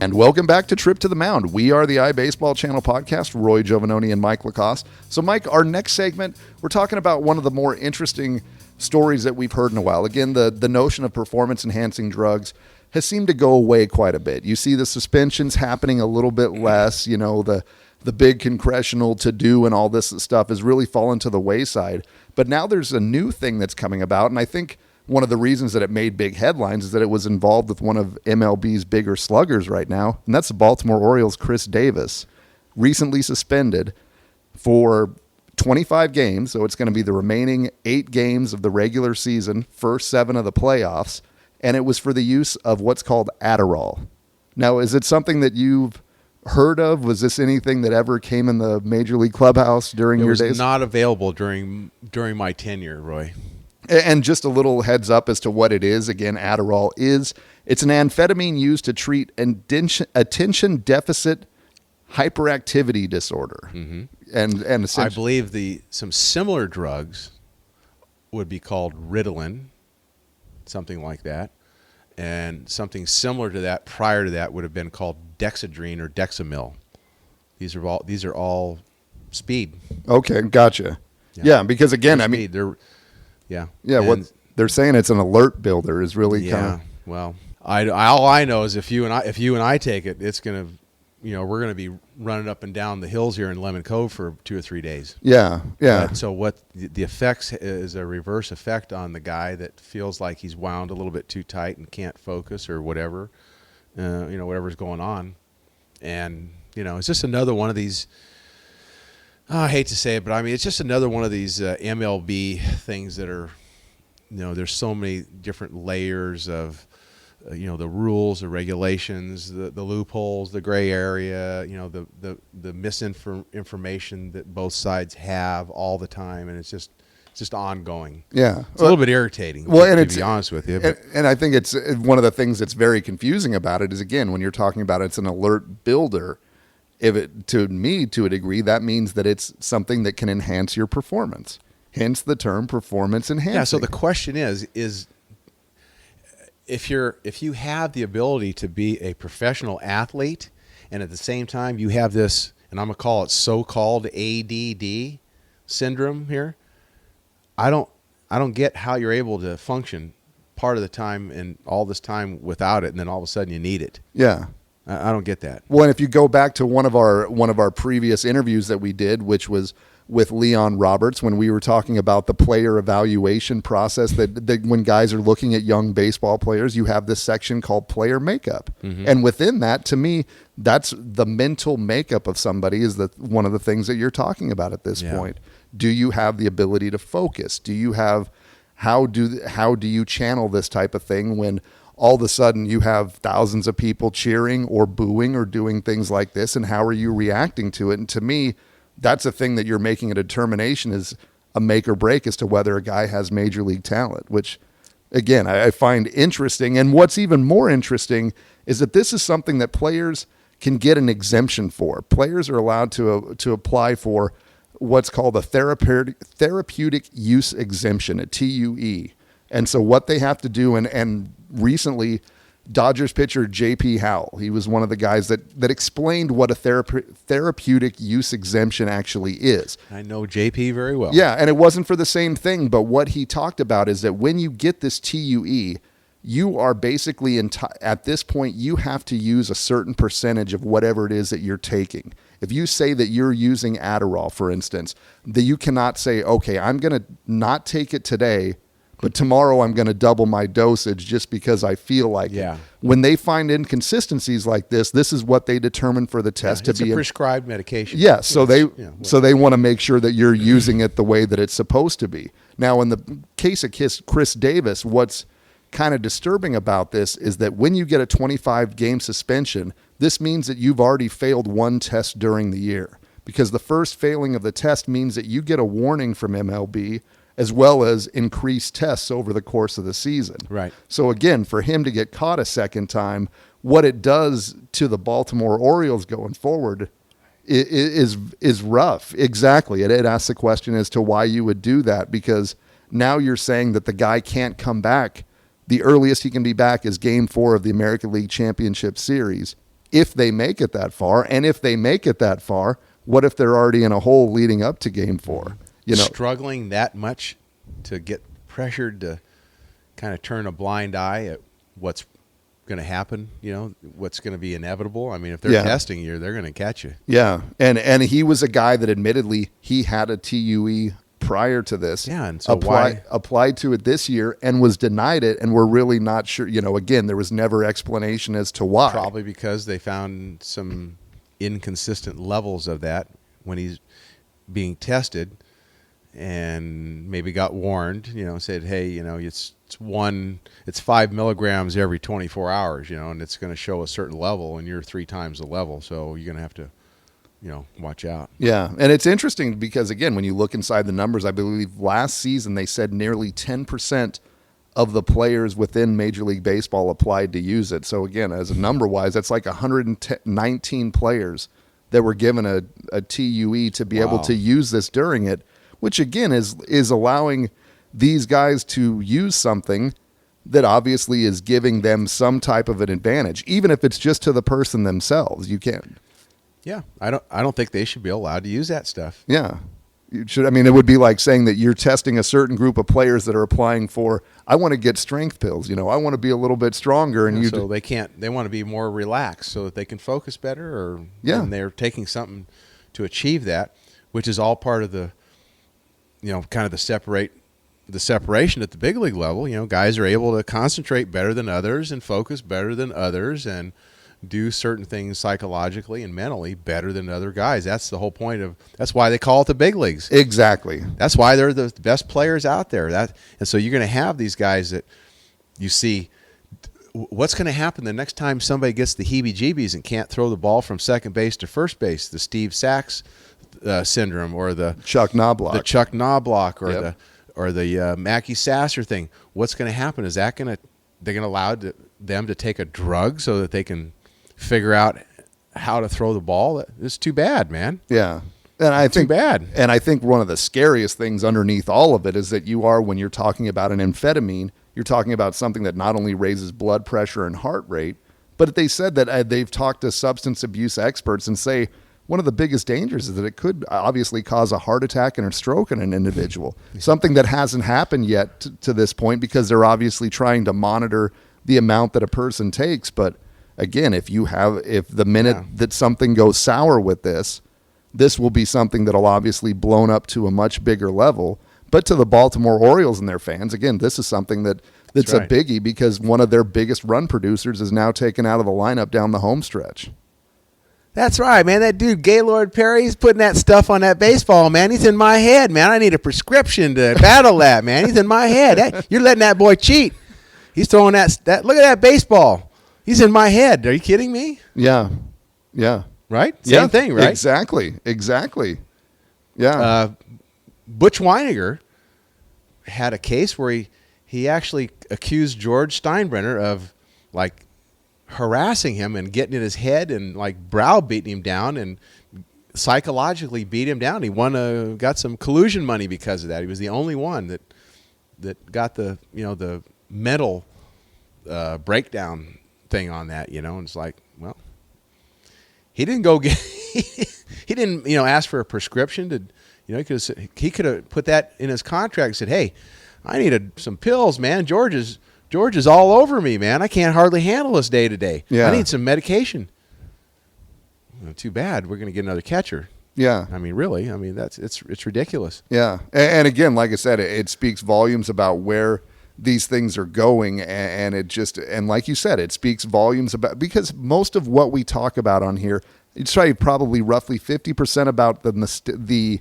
And welcome back to Trip to the Mound. We are the iBaseballChannel podcast, Roy Giovanoni and Mike Lacoste. So, Mike, our next segment, we're talking about one of the more interesting stories that we've heard in a while. Again, the notion of performance-enhancing drugs has seemed to go away quite a bit. You see the suspensions happening a little bit less. You know, the big congressional to-do and all this stuff has really fallen to the wayside. But now there's a new thing that's coming about, and I think one of the reasons that it made big headlines is that it was involved with one of MLB's bigger sluggers right now, and that's the Baltimore Orioles' Chris Davis, recently suspended for 25 games, so it's going to be the remaining 8 games of the regular season, first 7 of the playoffs, and it was for the use of what's called Adderall. Now, is it something that you've heard of? Was this anything that ever came in the Major League clubhouse during your days? It was not available during my tenure, Roy. And just a little heads up as to what it is. Again, Adderall it's an amphetamine used to treat attention deficit hyperactivity disorder. Mm-hmm. And I believe some similar drugs would be called Ritalin, something like that. And something similar to that prior to that would have been called Dexedrine or Dexamyl. These are all speed. Okay, gotcha. Yeah, because again, they're Yeah, what they're saying, it's an alert builder is really kind of. Well, all I know is if you and I take it, it's gonna, we're gonna be running up and down the hills here in Lemon Cove for 2 or 3 days. Yeah. So what the effects is a reverse effect on the guy that feels like he's wound a little bit too tight and can't focus or whatever, whatever's going on, and it's just another one of these. I hate to say it, but it's just another one of these MLB things that are, there's so many different layers of, the rules, the regulations, the loopholes, the gray area, the misinformation that both sides have all the time, and it's just ongoing. Yeah, it's a little bit irritating. To be honest with you, and I think it's one of the things that's very confusing about it is, again, when you're talking about it's an alert builder. To a degree, that means that it's something that can enhance your performance. Hence the term performance enhancing. Yeah. So the question is if you have the ability to be a professional athlete, and at the same time you have this, and I'm gonna call it so-called ADD syndrome here, I don't get how you're able to function part of the time and all this time without it, and then all of a sudden you need it. Yeah. I don't get that. Well, and if you go back to one of our previous interviews that we did, which was with Leon Roberts, when we were talking about the player evaluation process, that when guys are looking at young baseball players, you have this section called player makeup. Mm-hmm. And within that, to me, that's the mental makeup of somebody is one of the things that you're talking about at this point. Do you have the ability to focus? Do you have how do you channel this type of thing when all of a sudden you have thousands of people cheering or booing or doing things like this, and how are you reacting to it? And to me, that's a thing that you're making a determination is a make or break as to whether a guy has major league talent, which, again, I find interesting. And what's even more interesting is that this is something that players can get an exemption for. Players are allowed to apply for what's called a therapeutic use exemption, a TUE. And so what they have to do, and recently, Dodgers pitcher J.P. Howell, he was one of the guys that explained what a therapeutic use exemption actually is. I know J.P. very well. Yeah, and it wasn't for the same thing, but what he talked about is that when you get this TUE, you are basically, at this point, you have to use a certain percentage of whatever it is that you're taking. If you say that you're using Adderall, for instance, that you cannot say, okay, I'm going to not take it today, but tomorrow I'm going to double my dosage just because I feel like it. When they find inconsistencies like this is what they determine for the test to be. It's a prescribed medication. Yeah, so they want to make sure that you're using it the way that it's supposed to be. Now, in the case of Chris Davis, what's kind of disturbing about this is that when you get a 25-game suspension, this means that you've already failed one test during the year, because the first failing of the test means that you get a warning from MLB as well as increased tests over the course of the season. Right. So again, for him to get caught a second time, what it does to the Baltimore Orioles going forward is rough. Exactly. It asks the question as to why you would do that, because now you're saying that the guy can't come back. The earliest he can be back is Game 4 of the American League Championship Series. if they make it that far. And if they make it that far, what if they're already in a hole leading up to Game 4? Struggling that much to get pressured to kind of turn a blind eye at what's going to happen, what's going to be inevitable. I mean, if they're testing you, they're going to catch you. Yeah, and he was a guy that admittedly he had a TUE prior to this. Yeah, and so applied to it this year and was denied it, and we're really not sure. Again, there was never explanation as to why. Probably because they found some inconsistent levels of that when he's being tested, and maybe got warned. Said, hey, it's 5 milligrams every 24 hours. And it's going to show a certain level, and you're 3 times the level, so you're going to have to watch out. Yeah, and it's interesting because, again, when you look inside the numbers, I believe last season they said nearly 10% of the players within Major League Baseball applied to use it. So, again, as a number-wise, that's like 119 players that were given a TUE to be able to use this during it, which, again, is allowing these guys to use something that obviously is giving them some type of an advantage, even if it's just to the person themselves. You can't. Yeah, I don't think they should be allowed to use that stuff. Yeah, you should. I mean, it would be like saying that you're testing a certain group of players that are applying for. I want to get strength pills. I want to be a little bit stronger, and so they can't. They want to be more relaxed so that they can focus better, and they're taking something to achieve that, which is all part of the, kind of the separation at the big league level. Guys are able to concentrate better than others and focus better than others and do certain things psychologically and mentally better than other guys. That's the whole point that's why they call it the big leagues. Exactly. That's why they're the best players out there. And so you're going to have these guys that you see. What's going to happen the next time somebody gets the heebie-jeebies and can't throw the ball from second base to first base? The Steve Sachs syndrome, or the Chuck Knobloch, or the Mackie Sasser thing. What's going to happen? Is they're going to allow them to take a drug so that they can figure out how to throw the ball? It's too bad, man. Yeah. And I think too bad. And I think one of the scariest things underneath all of it is that when you're talking about an amphetamine, you're talking about something that not only raises blood pressure and heart rate, but they said that they've talked to substance abuse experts and say one of the biggest dangers is that it could obviously cause a heart attack and a stroke in an individual, something that hasn't happened yet to this point because they're obviously trying to monitor the amount that a person takes. But again, if the minute that something goes sour with this will be something that'll obviously blown up to a much bigger level. But to the Baltimore Orioles and their fans, again, this is something that's a biggie because one of their biggest run producers is now taken out of the lineup down the home stretch. That's right, man. That dude, Gaylord Perry, he's putting that stuff on that baseball, man. He's in my head, man. I need a prescription to battle that, man. He's in my head. You're letting that boy cheat. He's throwing that. Look at that baseball. He's in my head. Are you kidding me? Yeah. Yeah. Right? Same thing, right? Exactly. Yeah. Butch Weiniger had a case where he actually accused George Steinbrenner of like harassing him and getting in his head and like browbeating him down and psychologically beat him down. He got some collusion money because of that. He was the only one that got the mental breakdown thing on that, and it's like, well, he didn't go get he didn't ask for a prescription to he could have put that in his contract and said, hey, I needed some pills, man. George is all over me, man. I can't hardly handle this day to day. I need some medication. Well, too bad. We're going to get another catcher. Yeah. I mean, really. I mean, it's ridiculous. Yeah. And again, like I said, it speaks volumes about where these things are going, and and like you said, it speaks volumes about, because most of what we talk about on here, it's probably roughly 50% about the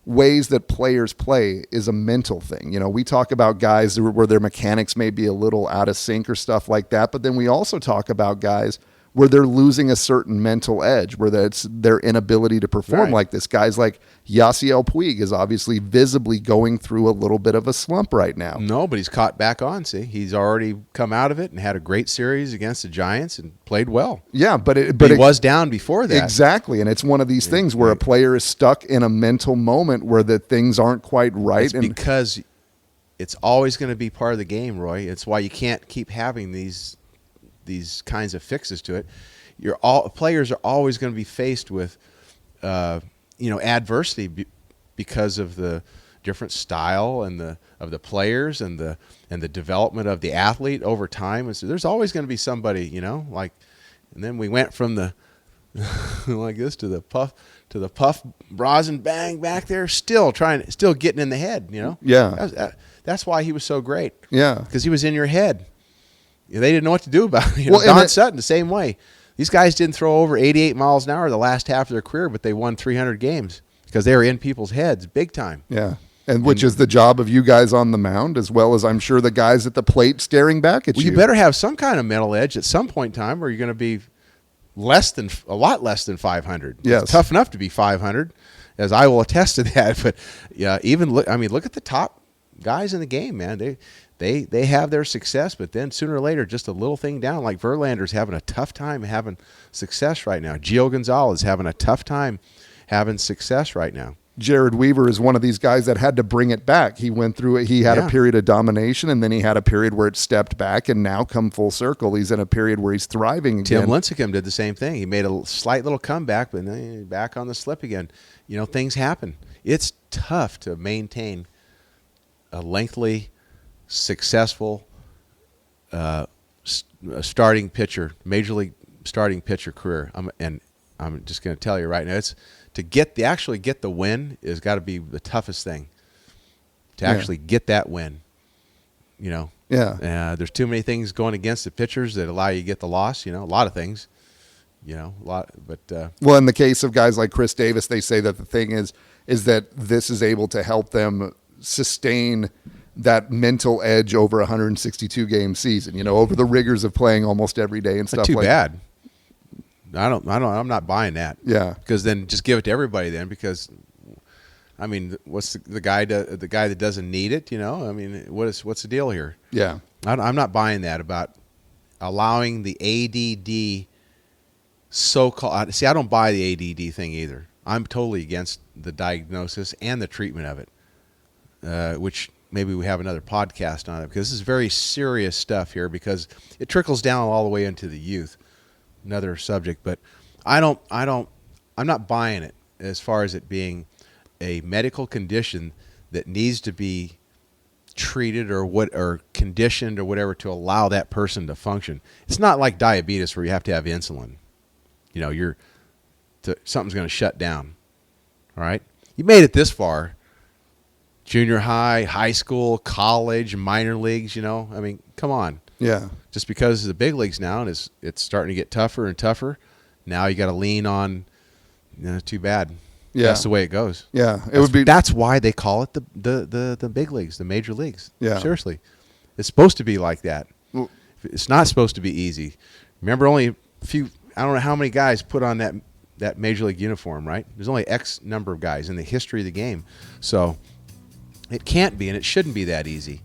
ways that players play is a mental thing. We talk about guys where their mechanics may be a little out of sync or stuff like that, but then we also talk about guys where they're losing a certain mental edge, where that's their inability to perform like this. Guys like Yasiel Puig is obviously visibly going through a little bit of a slump right now. No, but he's caught back on. See, he's already come out of it and had a great series against the Giants and played well. Yeah, but he was down before that. Exactly, and it's one of these things where a player is stuck in a mental moment where the things aren't quite right. It's because it's always going to be part of the game, Roy. It's why you can't keep having these kinds of fixes to it. players are always going to be faced with adversity because of the different style and of the players and the development of the athlete over time. And so there's always going to be somebody, like, and then we went from the like this to the puff bras and bang back there, still getting in the head, Yeah. That's why he was so great. Yeah. Because he was in your head. They didn't know what to do about it. Well, Don Sutton, the same way. These guys didn't throw over 88 miles an hour the last half of their career, but they won 300 games because they were in people's heads big time. Yeah. And which is the job of you guys on the mound, as well as I'm sure the guys at the plate staring back at you. Well, you better have some kind of mental edge at some point in time, or you're going to be a lot less than 500. Yes. It's tough enough to be 500, as I will attest to that. But yeah, look at the top guys in the game, man. They have their success, but then sooner or later, just a little thing down. Like Verlander's having a tough time having success right now. Gio Gonzalez having a tough time having success right now. Jared Weaver is one of these guys that had to bring it back. He went through it. He had a period of domination, and then he had a period where it stepped back, and now come full circle. He's in a period where he's thriving again. Tim Lincecum did the same thing. He made a slight little comeback, but then back on the slip again. Things happen. It's tough to maintain a lengthy, successful starting pitcher, major league starting pitcher career. I'm just going to tell you right now, it's to actually get the win has got to be the toughest thing. To actually get that win, there's too many things going against the pitchers that allow you to get the loss. A lot of things, well, in the case of guys like Chris Davis, they say that the thing is that this is able to help them sustain that mental edge over a 162 game season, over the rigors of playing almost every day and stuff too like bad. I'm not buying that. Yeah. Because then just give it to everybody then, because what's the guy that doesn't need it, what's the deal here? Yeah. I'm not buying that about allowing the ADD so-called. See, I don't buy the ADD thing either. I'm totally against the diagnosis and the treatment of it, which maybe we have another podcast on it, because this is very serious stuff here, because it trickles down all the way into the youth. Another subject, but I'm not buying it as far as it being a medical condition that needs to be treated or conditioned or whatever to allow that person to function. It's not like diabetes where you have to have insulin. Something's going to shut down. All right, you made it this far. Junior high, high school, college, minor leagues. Come on. Yeah. Just because of the big leagues now, and it's starting to get tougher and tougher. Now you got to lean on. Too bad. Yeah. That's the way it goes. Yeah. That's why they call it the big leagues, the major leagues. Yeah. Seriously, it's supposed to be like that. Well, it's not supposed to be easy. Remember, only a few. I don't know how many guys put on that major league uniform. Right? There's only X number of guys in the history of the game, so it can't be, and it shouldn't be that easy.